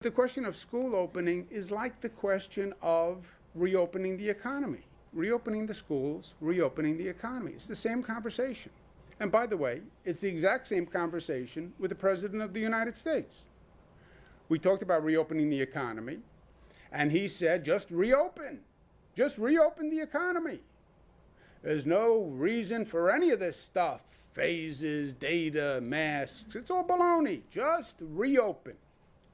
The question of school opening is like the question of reopening the economy. Reopening the schools, reopening the economy. It's the same conversation. And by the way, it's the exact same conversation with the President of the United States. We talked about reopening the economy, and he said, just reopen the economy. There's no reason for any of this stuff, phases, data, masks. It's all baloney. Just reopen.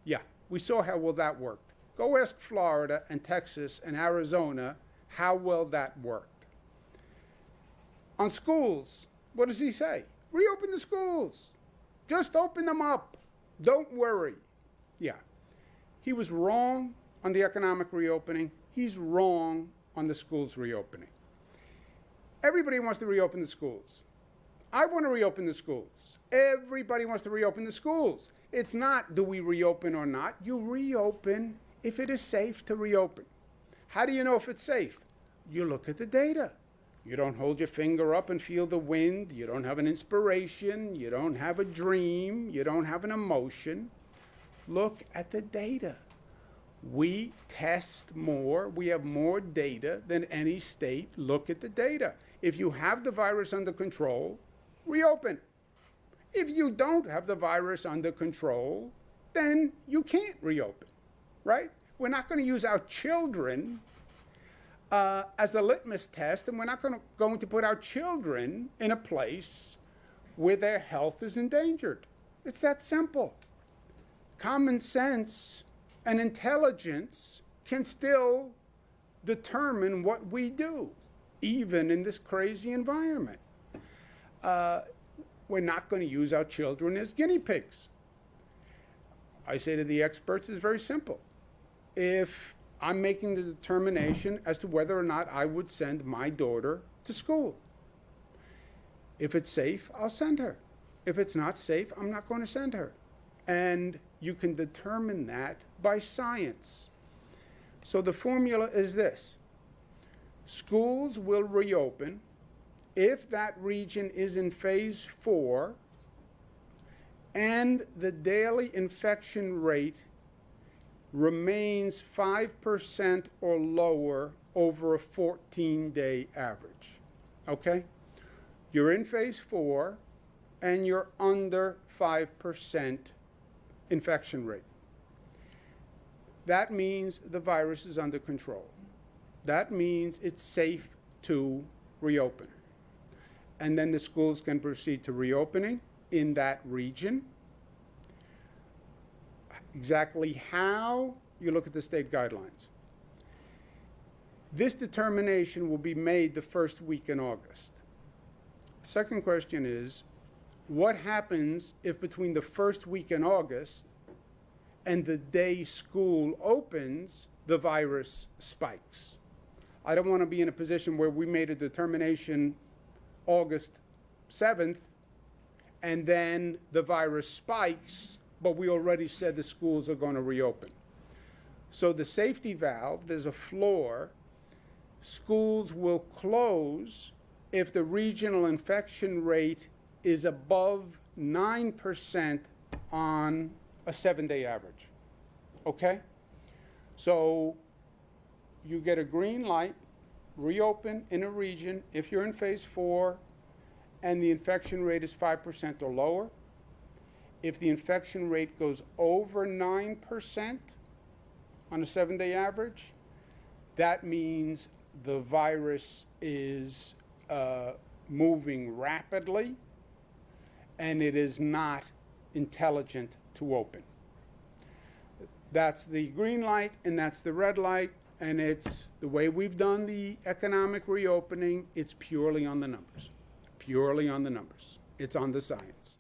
Yeah, we saw how well that worked. Go ask Florida and Texas and Arizona how well that worked. On schools, what does he say? Reopen the schools. Just open them up. Don't worry. Yeah, he was wrong on the economic reopening. He's wrong on the schools reopening. Everybody wants to reopen the schools. I want to reopen the schools. Everybody wants to reopen the schools. It's not do we reopen or not. You reopen if it is safe to reopen. How do you know if it's safe? You look at the data. You don't hold your finger up and feel the wind. You don't have an inspiration. You don't have a dream. You don't have an emotion. Look at the data. We test more. We have more data than any state. Look at the data. If you have the virus under control, reopen. If you don't have the virus under control, then you can't reopen, right? We're not going to use our children as a litmus test, and we're not going to put our children in a place where their health is endangered. It's that simple. Common sense and intelligence can still determine what we do, even in this crazy environment. We're not going to use our children as guinea pigs. I say to the experts, it's very simple. If I'm making the determination as to whether or not I would send my daughter to school, if it's safe, I'll send her. If it's not safe, I'm not going to send her. And you can determine that by science. So the formula is this. Schools will reopen if that region is in phase 4 and the daily infection rate remains 5% or lower over a 14-day average. Okay? You're in phase 4 and you're under 5% infection rate. That means the virus is under control. That means it's safe to reopen. And then the schools can proceed to reopening in that region. Exactly how, you look at the state guidelines. This determination will be made the first week in August. Second question is, what happens if between the first week in August and the day school opens, the virus spikes? I don't want to be in a position where we made a determination August 7th, and then the virus spikes, but we already said the schools are going to reopen. So the safety valve, there's a floor. Schools will close if the regional infection rate is above 9% on a 7-day average. Okay? So you get a green light, reopen in a region if you're in phase 4 and the infection rate is 5% or lower. If the infection rate goes over 9% on a 7-day average, that means the virus is moving rapidly and it is not intelligent to open. That's the green light and that's the red light. And it's the way we've done the economic reopening, it's purely on the numbers. Purely on the numbers. It's on the science.